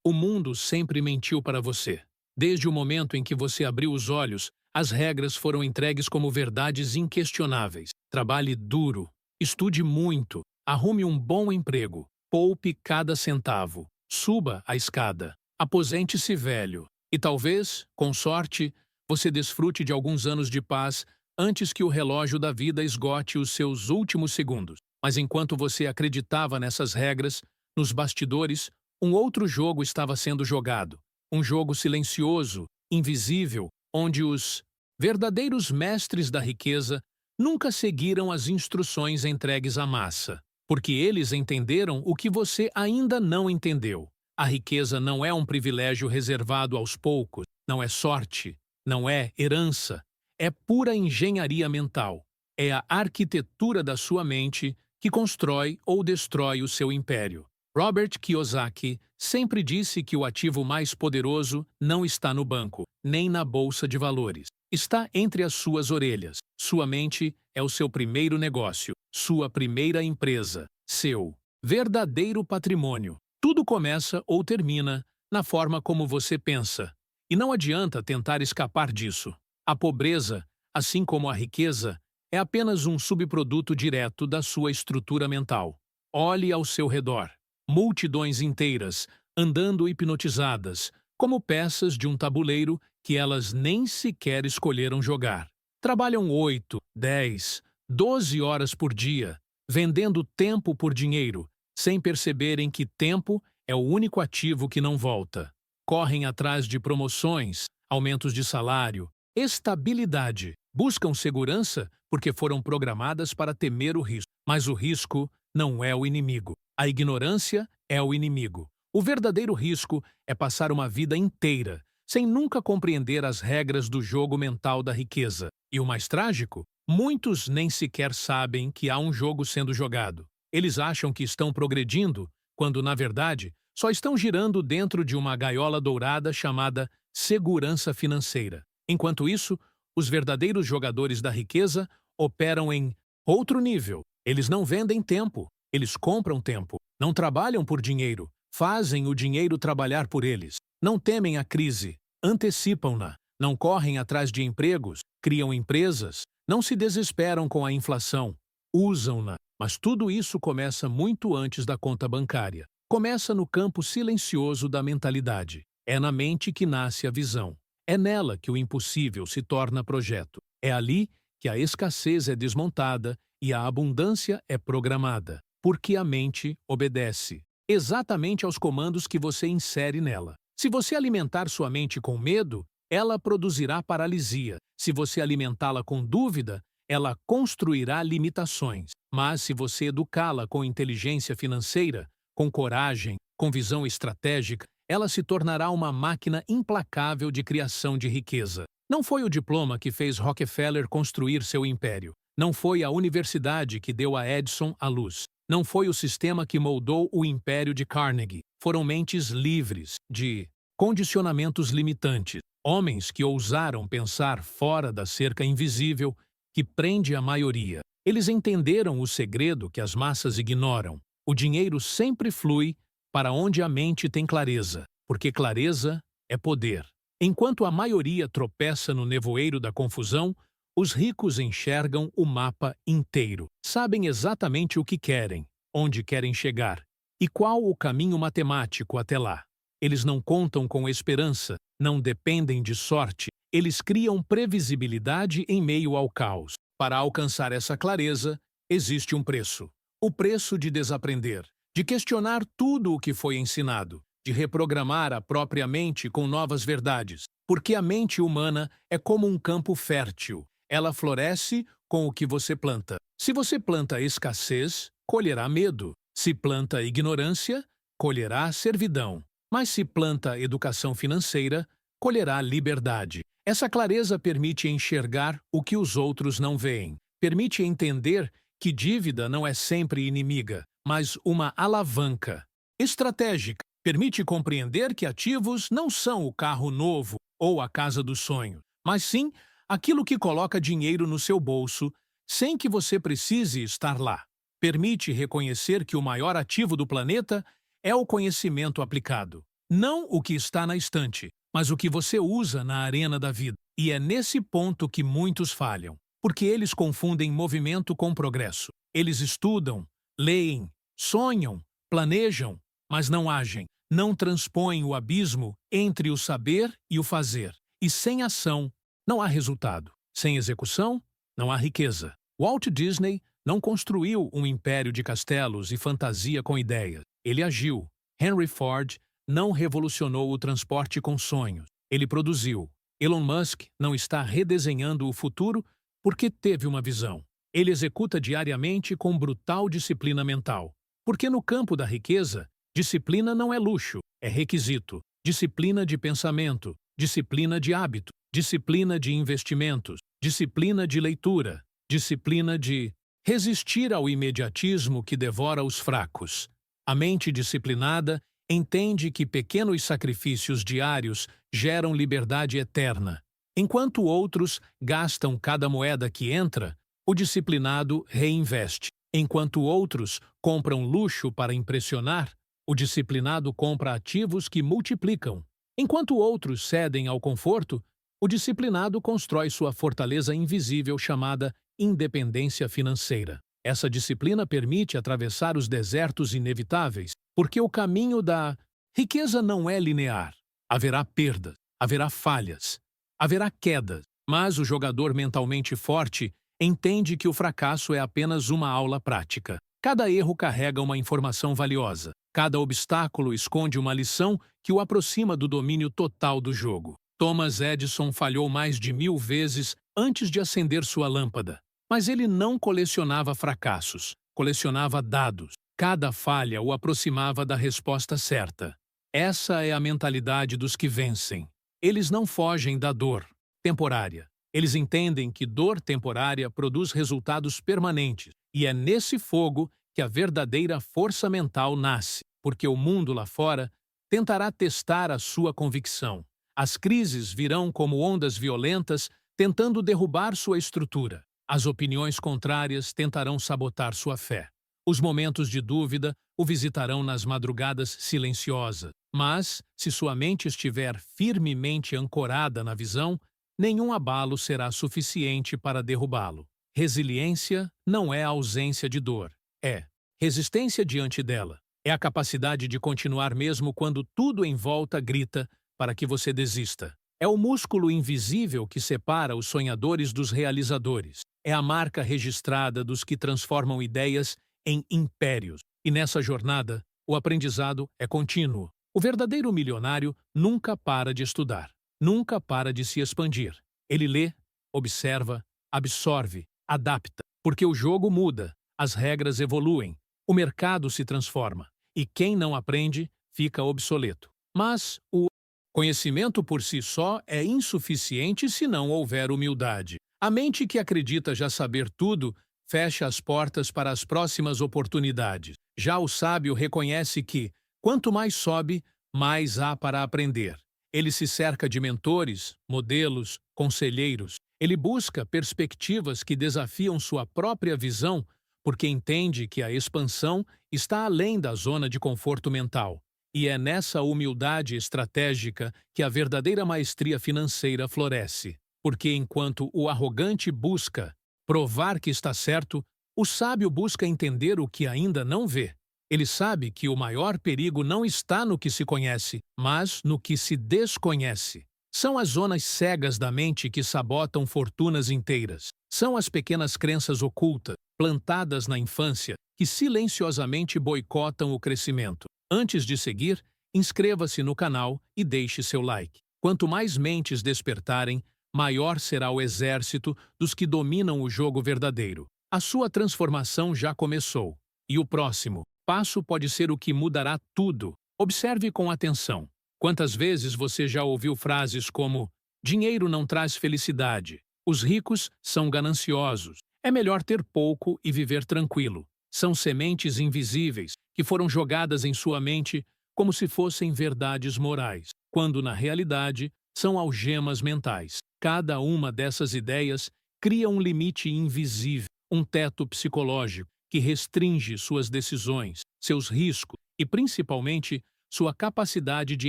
O mundo sempre mentiu para você. Desde o momento em que você abriu os olhos, as regras foram entregues como verdades inquestionáveis. Trabalhe duro, estude muito, arrume um bom emprego, poupe cada centavo, suba a escada, aposente-se velho e talvez, com sorte, você desfrute de alguns anos de paz antes que o relógio da vida esgote os seus últimos segundos. Mas enquanto você acreditava nessas regras, nos bastidores, um outro jogo estava sendo jogado. Um jogo silencioso, invisível, onde os verdadeiros mestres da riqueza nunca seguiram as instruções entregues à massa, porque eles entenderam o que você ainda não entendeu. A riqueza não é um privilégio reservado aos poucos, não é sorte, não é herança, é pura engenharia mental. É a arquitetura da sua mente que constrói ou destrói o seu império. Robert Kiyosaki sempre disse que o ativo mais poderoso não está no banco, nem na bolsa de valores. Está entre as suas orelhas. Sua mente é o seu primeiro negócio, sua primeira empresa, seu verdadeiro patrimônio. Tudo começa ou termina na forma como você pensa. E não adianta tentar escapar disso. A pobreza, assim como a riqueza, é apenas um subproduto direto da sua estrutura mental. Olhe ao seu redor. Multidões inteiras, andando hipnotizadas, como peças de um tabuleiro que elas nem sequer escolheram jogar. Trabalham 8, 10, 12 horas por dia, vendendo tempo por dinheiro, sem perceberem que tempo é o único ativo que não volta. Correm atrás de promoções, aumentos de salário, estabilidade. Buscam segurança porque foram programadas para temer o risco. Mas o risco não é o inimigo. A ignorância é o inimigo. O verdadeiro risco é passar uma vida inteira sem nunca compreender as regras do jogo mental da riqueza. E o mais trágico? Muitos nem sequer sabem que há um jogo sendo jogado. Eles acham que estão progredindo, quando, na verdade, só estão girando dentro de uma gaiola dourada chamada segurança financeira. Enquanto isso, os verdadeiros jogadores da riqueza operam em outro nível. Eles não vendem tempo, eles compram tempo. Não trabalham por dinheiro, fazem o dinheiro trabalhar por eles. Não temem a crise, antecipam-na. Não correm atrás de empregos, criam empresas. Não se desesperam com a inflação, usam-na. Mas tudo isso começa muito antes da conta bancária. Começa no campo silencioso da mentalidade. É na mente que nasce a visão. É nela que o impossível se torna projeto. É ali que a escassez é desmontada e a abundância é programada, porque a mente obedece exatamente aos comandos que você insere nela. Se você alimentar sua mente com medo, ela produzirá paralisia. Se você alimentá-la com dúvida, ela construirá limitações. Mas se você educá-la com inteligência financeira, com coragem, com visão estratégica, ela se tornará uma máquina implacável de criação de riqueza. Não foi o diploma que fez Rockefeller construir seu império. Não foi a universidade que deu a Edison a luz. Não foi o sistema que moldou o império de Carnegie. Foram mentes livres de condicionamentos limitantes. Homens que ousaram pensar fora da cerca invisível que prende a maioria. Eles entenderam o segredo que as massas ignoram. O dinheiro sempre flui para onde a mente tem clareza, porque clareza é poder. Enquanto a maioria tropeça no nevoeiro da confusão, os ricos enxergam o mapa inteiro. Sabem exatamente o que querem, onde querem chegar e qual o caminho matemático até lá. Eles não contam com esperança, não dependem de sorte. Eles criam previsibilidade em meio ao caos. Para alcançar essa clareza, existe um preço. O preço de desaprender, de questionar tudo o que foi ensinado, de reprogramar a própria mente com novas verdades. Porque a mente humana é como um campo fértil. Ela floresce com o que você planta. Se você planta escassez, colherá medo. Se planta ignorância, colherá servidão. Mas se planta educação financeira, colherá liberdade. Essa clareza permite enxergar o que os outros não veem. Permite entender que dívida não é sempre inimiga, mas uma alavanca estratégica. Permite compreender que ativos não são o carro novo ou a casa dos sonhos, mas sim aquilo que coloca dinheiro no seu bolso sem que você precise estar lá. Permite reconhecer que o maior ativo do planeta é o conhecimento aplicado. Não o que está na estante, mas o que você usa na arena da vida. E é nesse ponto que muitos falham, porque eles confundem movimento com progresso. Eles estudam, leem, sonham, planejam, mas não agem. Não transpõem o abismo entre o saber e o fazer. E sem ação, não há resultado. Sem execução, não há riqueza. Walt Disney não construiu um império de castelos e fantasia com ideias. Ele agiu. Henry Ford não revolucionou o transporte com sonhos. Ele produziu. Elon Musk não está redesenhando o futuro porque teve uma visão. Ele executa diariamente com brutal disciplina mental. Porque no campo da riqueza, disciplina não é luxo, é requisito. Disciplina de pensamento, disciplina de hábito, disciplina de investimentos, disciplina de leitura, disciplina de resistir ao imediatismo que devora os fracos. A mente disciplinada entende que pequenos sacrifícios diários geram liberdade eterna. Enquanto outros gastam cada moeda que entra, o disciplinado reinveste. Enquanto outros compram luxo para impressionar, o disciplinado compra ativos que multiplicam. Enquanto outros cedem ao conforto, o disciplinado constrói sua fortaleza invisível chamada independência financeira. Essa disciplina permite atravessar os desertos inevitáveis, porque o caminho da riqueza não é linear. Haverá perdas, haverá falhas, haverá quedas, mas o jogador mentalmente forte entende que o fracasso é apenas uma aula prática. Cada erro carrega uma informação valiosa. Cada obstáculo esconde uma lição que o aproxima do domínio total do jogo. Thomas Edison falhou mais de 1000 vezes antes de acender sua lâmpada. Mas ele não colecionava fracassos, colecionava dados. Cada falha o aproximava da resposta certa. Essa é a mentalidade dos que vencem. Eles não fogem da dor temporária. Eles entendem que dor temporária produz resultados permanentes. E é nesse fogo que a verdadeira força mental nasce, porque o mundo lá fora tentará testar a sua convicção. As crises virão como ondas violentas tentando derrubar sua estrutura. As opiniões contrárias tentarão sabotar sua fé. Os momentos de dúvida o visitarão nas madrugadas silenciosas. Mas, se sua mente estiver firmemente ancorada na visão, nenhum abalo será suficiente para derrubá-lo. Resiliência não é a ausência de dor, é resistência diante dela. É a capacidade de continuar mesmo quando tudo em volta grita para que você desista. É o músculo invisível que separa os sonhadores dos realizadores. É a marca registrada dos que transformam ideias em impérios. E nessa jornada, o aprendizado é contínuo. O verdadeiro milionário nunca para de estudar, nunca para de se expandir. Ele lê, observa, absorve, adapta, porque o jogo muda, as regras evoluem, o mercado se transforma, e quem não aprende fica obsoleto. Mas o conhecimento por si só é insuficiente se não houver humildade. A mente que acredita já saber tudo fecha as portas para as próximas oportunidades. Já o sábio reconhece que, quanto mais sobe, mais há para aprender. Ele se cerca de mentores, modelos, conselheiros. Ele busca perspectivas que desafiam sua própria visão, porque entende que a expansão está além da zona de conforto mental. E é nessa humildade estratégica que a verdadeira maestria financeira floresce. Porque enquanto o arrogante busca provar que está certo, o sábio busca entender o que ainda não vê. Ele sabe que o maior perigo não está no que se conhece, mas no que se desconhece. São as zonas cegas da mente que sabotam fortunas inteiras. São as pequenas crenças ocultas, plantadas na infância, que silenciosamente boicotam o crescimento. Antes de seguir, inscreva-se no canal e deixe seu like. Quanto mais mentes despertarem, maior será o exército dos que dominam o jogo verdadeiro. A sua transformação já começou. E o próximo passo pode ser o que mudará tudo. Observe com atenção. Quantas vezes você já ouviu frases como: dinheiro não traz felicidade, os ricos são gananciosos, é melhor ter pouco e viver tranquilo. São sementes invisíveis que foram jogadas em sua mente como se fossem verdades morais, quando na realidade são algemas mentais. Cada uma dessas ideias cria um limite invisível, um teto psicológico que restringe suas decisões, seus riscos e, principalmente, sua capacidade de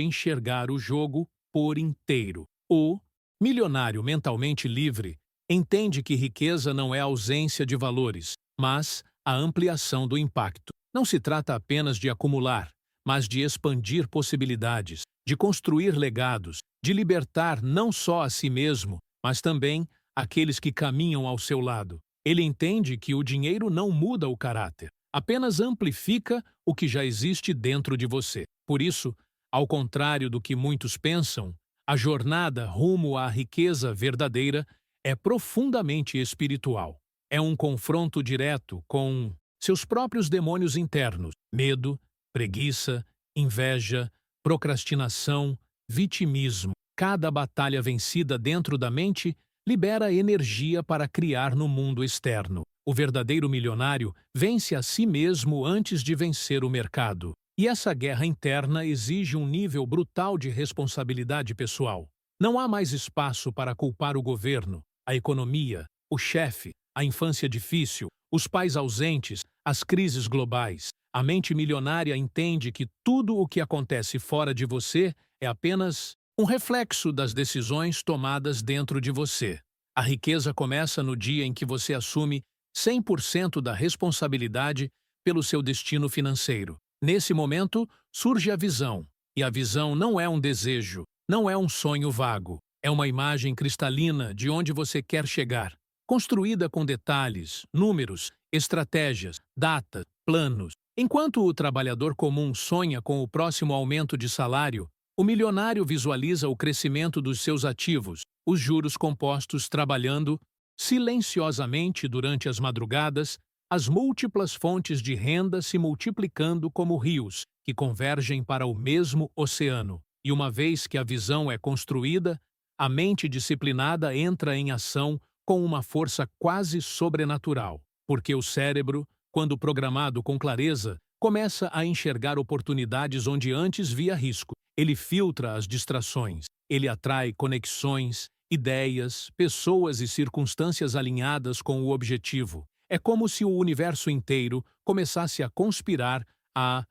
enxergar o jogo por inteiro. O milionário mentalmente livre entende que riqueza não é ausência de valores, mas a ampliação do impacto. Não se trata apenas de acumular, mas de expandir possibilidades, de construir legados, de libertar não só a si mesmo, mas também aqueles que caminham ao seu lado. Ele entende que o dinheiro não muda o caráter, apenas amplifica o que já existe dentro de você. Por isso, ao contrário do que muitos pensam, a jornada rumo à riqueza verdadeira é profundamente espiritual. É um confronto direto com seus próprios demônios internos: medo, preguiça, inveja, procrastinação, vitimismo. Cada batalha vencida dentro da mente libera energia para criar no mundo externo. O verdadeiro milionário vence a si mesmo antes de vencer o mercado. E essa guerra interna exige um nível brutal de responsabilidade pessoal. Não há mais espaço para culpar o governo, a economia, o chefe, a infância difícil, os pais ausentes, as crises globais. A mente milionária entende que tudo o que acontece fora de você é apenas um reflexo das decisões tomadas dentro de você. A riqueza começa no dia em que você assume 100% da responsabilidade pelo seu destino financeiro. Nesse momento, surge a visão. E a visão não é um desejo, não é um sonho vago. É uma imagem cristalina de onde você quer chegar, construída com detalhes, números, estratégias, datas, planos. Enquanto o trabalhador comum sonha com o próximo aumento de salário, o milionário visualiza o crescimento dos seus ativos, os juros compostos trabalhando silenciosamente durante as madrugadas, as múltiplas fontes de renda se multiplicando como rios que convergem para o mesmo oceano. E uma vez que a visão é construída, a mente disciplinada entra em ação com uma força quase sobrenatural, porque o cérebro, quando programado com clareza, começa a enxergar oportunidades onde antes via risco. Ele filtra as distrações, ele atrai conexões, ideias, pessoas e circunstâncias alinhadas com o objetivo. É como se o universo inteiro começasse a conspirar a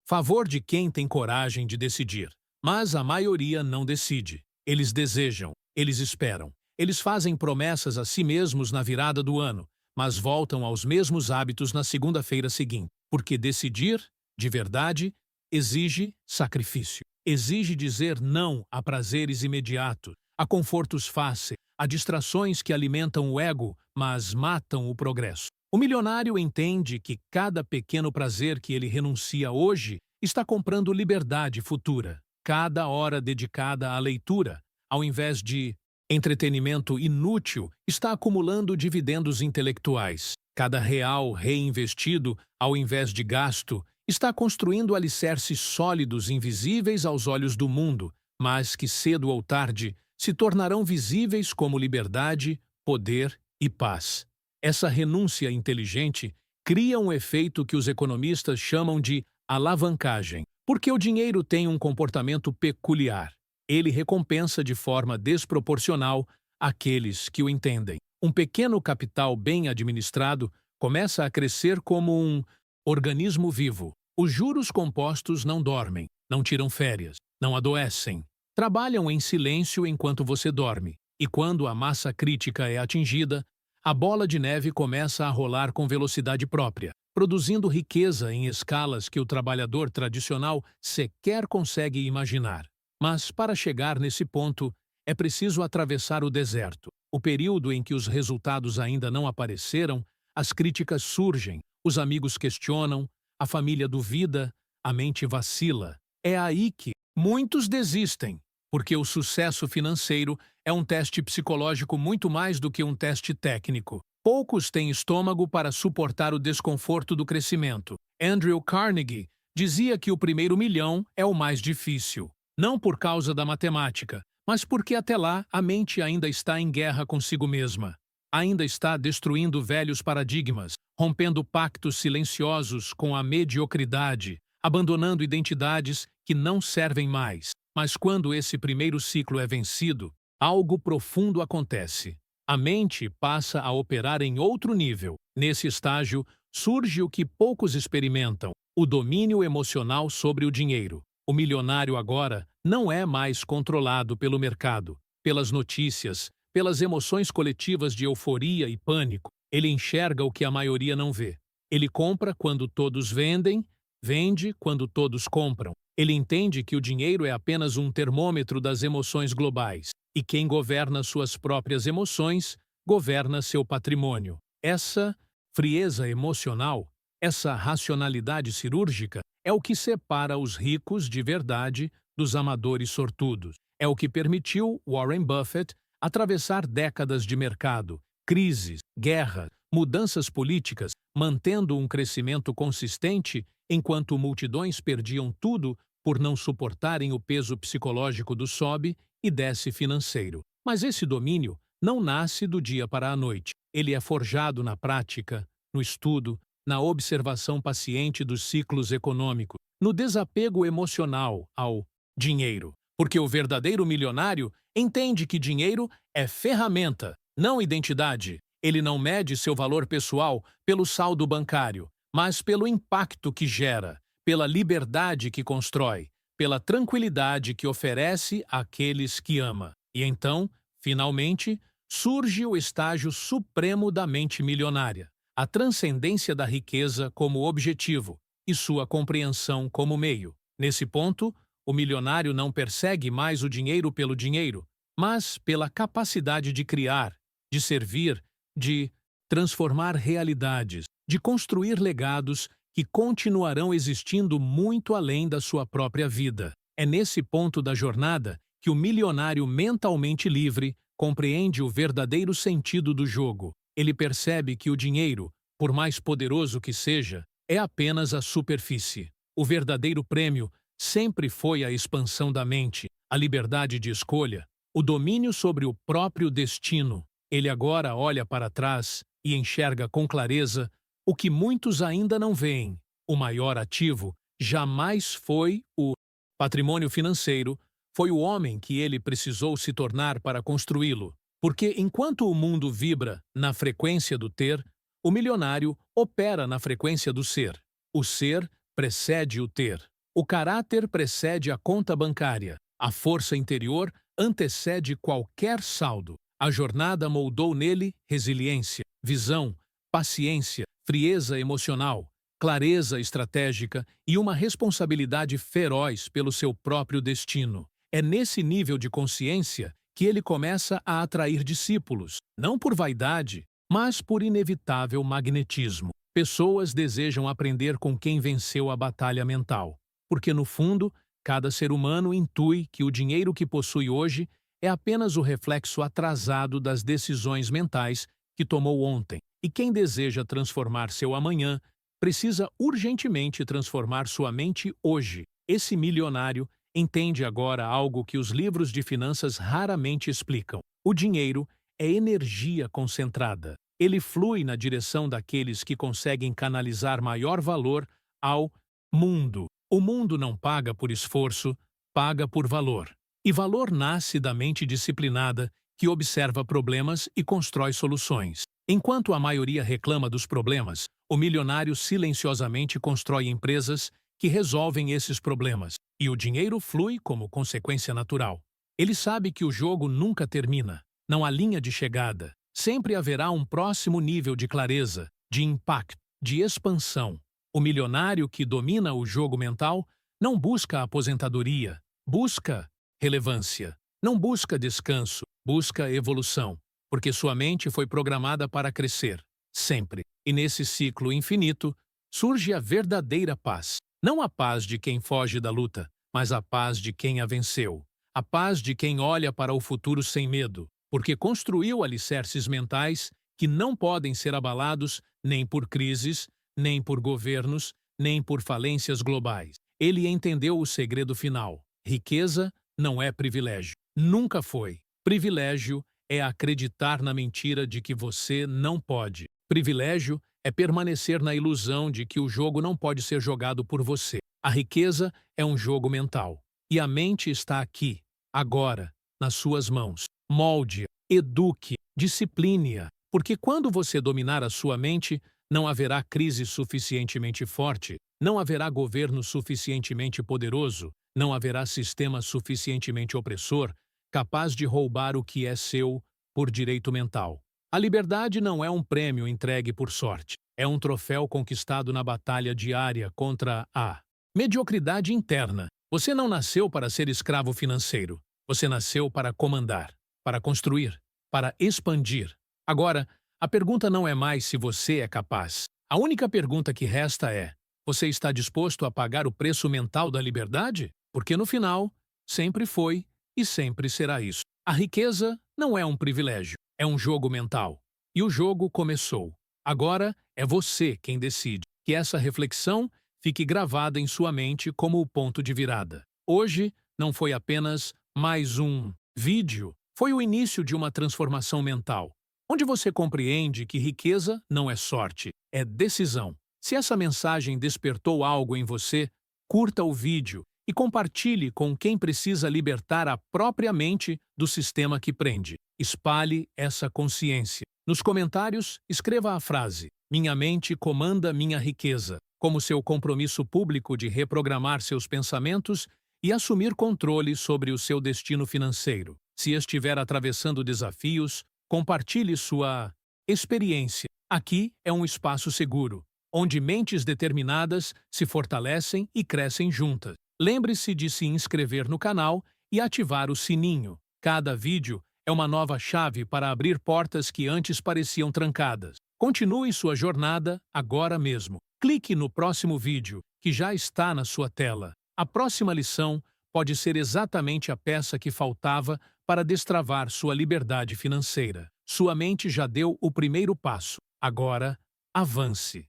favor de quem tem coragem de decidir. Mas a maioria não decide. Eles desejam, eles esperam. Eles fazem promessas a si mesmos na virada do ano, mas voltam aos mesmos hábitos na segunda-feira seguinte. Porque decidir, de verdade, exige sacrifício. Exige dizer não a prazeres imediatos, a confortos fáceis, a distrações que alimentam o ego, mas matam o progresso. O milionário entende que cada pequeno prazer que ele renuncia hoje está comprando liberdade futura. Cada hora dedicada à leitura, ao invés de entretenimento inútil, está acumulando dividendos intelectuais. Cada real reinvestido, ao invés de gasto, está construindo alicerces sólidos invisíveis aos olhos do mundo, mas que cedo ou tarde se tornarão visíveis como liberdade, poder e paz. Essa renúncia inteligente cria um efeito que os economistas chamam de alavancagem, porque o dinheiro tem um comportamento peculiar. Ele recompensa de forma desproporcional aqueles que o entendem. Um pequeno capital bem administrado começa a crescer como um organismo vivo. Os juros compostos não dormem, não tiram férias, não adoecem. Trabalham em silêncio enquanto você dorme. E quando a massa crítica é atingida, a bola de neve começa a rolar com velocidade própria, produzindo riqueza em escalas que o trabalhador tradicional sequer consegue imaginar. Mas, para chegar nesse ponto, é preciso atravessar o deserto. O período em que os resultados ainda não apareceram, as críticas surgem, os amigos questionam, a família duvida, a mente vacila. É aí que muitos desistem, porque o sucesso financeiro é um teste psicológico muito mais do que um teste técnico. Poucos têm estômago para suportar o desconforto do crescimento. Andrew Carnegie dizia que o primeiro milhão é o mais difícil. Não por causa da matemática, mas porque até lá a mente ainda está em guerra consigo mesma. Ainda está destruindo velhos paradigmas, rompendo pactos silenciosos com a mediocridade, abandonando identidades que não servem mais. Mas quando esse primeiro ciclo é vencido, algo profundo acontece. A mente passa a operar em outro nível. Nesse estágio, surge o que poucos experimentam: o domínio emocional sobre o dinheiro. O milionário agora não é mais controlado pelo mercado, pelas notícias, pelas emoções coletivas de euforia e pânico. Ele enxerga o que a maioria não vê. Ele compra quando todos vendem, vende quando todos compram. Ele entende que o dinheiro é apenas um termômetro das emoções globais, e quem governa suas próprias emoções, governa seu patrimônio. Essa frieza emocional, essa racionalidade cirúrgica, é o que separa os ricos de verdade dos amadores sortudos. É o que permitiu Warren Buffett atravessar décadas de mercado, crises, guerras, mudanças políticas, mantendo um crescimento consistente enquanto multidões perdiam tudo por não suportarem o peso psicológico do sobe e desce financeiro. Mas esse domínio não nasce do dia para a noite. Ele é forjado na prática, no estudo, na observação paciente dos ciclos econômicos, no desapego emocional ao dinheiro. Porque o verdadeiro milionário entende que dinheiro é ferramenta, não identidade. Ele não mede seu valor pessoal pelo saldo bancário, mas pelo impacto que gera, pela liberdade que constrói, pela tranquilidade que oferece àqueles que ama. E então, finalmente, surge o estágio supremo da mente milionária, a transcendência da riqueza como objetivo e sua compreensão como meio. Nesse ponto, o milionário não persegue mais o dinheiro pelo dinheiro, mas pela capacidade de criar, de servir, de transformar realidades, de construir legados que continuarão existindo muito além da sua própria vida. É nesse ponto da jornada que o milionário mentalmente livre compreende o verdadeiro sentido do jogo. Ele percebe que o dinheiro, por mais poderoso que seja, é apenas a superfície. O verdadeiro prêmio sempre foi a expansão da mente, a liberdade de escolha, o domínio sobre o próprio destino. Ele agora olha para trás e enxerga com clareza o que muitos ainda não veem. O maior ativo jamais foi o patrimônio financeiro, foi o homem que ele precisou se tornar para construí-lo. Porque enquanto o mundo vibra na frequência do ter, o milionário opera na frequência do ser. O ser precede o ter. O caráter precede a conta bancária. A força interior antecede qualquer saldo. A jornada moldou nele resiliência, visão, paciência, frieza emocional, clareza estratégica e uma responsabilidade feroz pelo seu próprio destino. É nesse nível de consciência que ele começa a atrair discípulos, não por vaidade, mas por inevitável magnetismo. Pessoas desejam aprender com quem venceu a batalha mental, porque no fundo, cada ser humano intui que o dinheiro que possui hoje é apenas o reflexo atrasado das decisões mentais que tomou ontem. E quem deseja transformar seu amanhã precisa urgentemente transformar sua mente hoje. Esse milionário entende agora algo que os livros de finanças raramente explicam. O dinheiro é energia concentrada. Ele flui na direção daqueles que conseguem canalizar maior valor ao mundo. O mundo não paga por esforço, paga por valor. E valor nasce da mente disciplinada que observa problemas e constrói soluções. Enquanto a maioria reclama dos problemas, o milionário silenciosamente constrói empresas que resolvem esses problemas, e o dinheiro flui como consequência natural. Ele sabe que o jogo nunca termina, não há linha de chegada. Sempre haverá um próximo nível de clareza, de impacto, de expansão. O milionário que domina o jogo mental não busca aposentadoria, busca relevância. Não busca descanso, busca evolução, porque sua mente foi programada para crescer, sempre. E nesse ciclo infinito surge a verdadeira paz. Não a paz de quem foge da luta, mas a paz de quem a venceu. A paz de quem olha para o futuro sem medo, porque construiu alicerces mentais que não podem ser abalados nem por crises, nem por governos, nem por falências globais. Ele entendeu o segredo final. Riqueza não é privilégio. Nunca foi. Privilégio é acreditar na mentira de que você não pode. Privilégio é permanecer na ilusão de que o jogo não pode ser jogado por você. A riqueza é um jogo mental. E a mente está aqui, agora, nas suas mãos. Molde-a, eduque, discipline-a. Porque quando você dominar a sua mente, não haverá crise suficientemente forte, não haverá governo suficientemente poderoso, Não haverá sistema suficientemente opressor capaz de roubar o que é seu por direito mental. A liberdade não é um prêmio entregue por sorte. É um troféu conquistado na batalha diária contra a mediocridade interna. Você não nasceu para ser escravo financeiro. Você nasceu para comandar, para construir, para expandir. Agora, a pergunta não é mais se você é capaz. A única pergunta que resta é: você está disposto a pagar o preço mental da liberdade? Porque no final, sempre foi e sempre será isso. A riqueza não é um privilégio, é um jogo mental. E o jogo começou. Agora é você quem decide. Que essa reflexão fique gravada em sua mente como o ponto de virada. Hoje não foi apenas mais um vídeo, foi o início de uma transformação mental, onde você compreende que riqueza não é sorte, é decisão. Se essa mensagem despertou algo em você, curta o vídeo e compartilhe com quem precisa libertar a própria mente do sistema que prende. Espalhe essa consciência. Nos comentários, escreva a frase: "Minha mente comanda minha riqueza", como seu compromisso público de reprogramar seus pensamentos e assumir controle sobre o seu destino financeiro. Se estiver atravessando desafios, compartilhe sua experiência. Aqui é um espaço seguro, onde mentes determinadas se fortalecem e crescem juntas. Lembre-se de se inscrever no canal e ativar o sininho. Cada vídeo é uma nova chave para abrir portas que antes pareciam trancadas. Continue sua jornada agora mesmo. Clique no próximo vídeo, que já está na sua tela. A próxima lição pode ser exatamente a peça que faltava para destravar sua liberdade financeira. Sua mente já deu o primeiro passo. Agora, avance.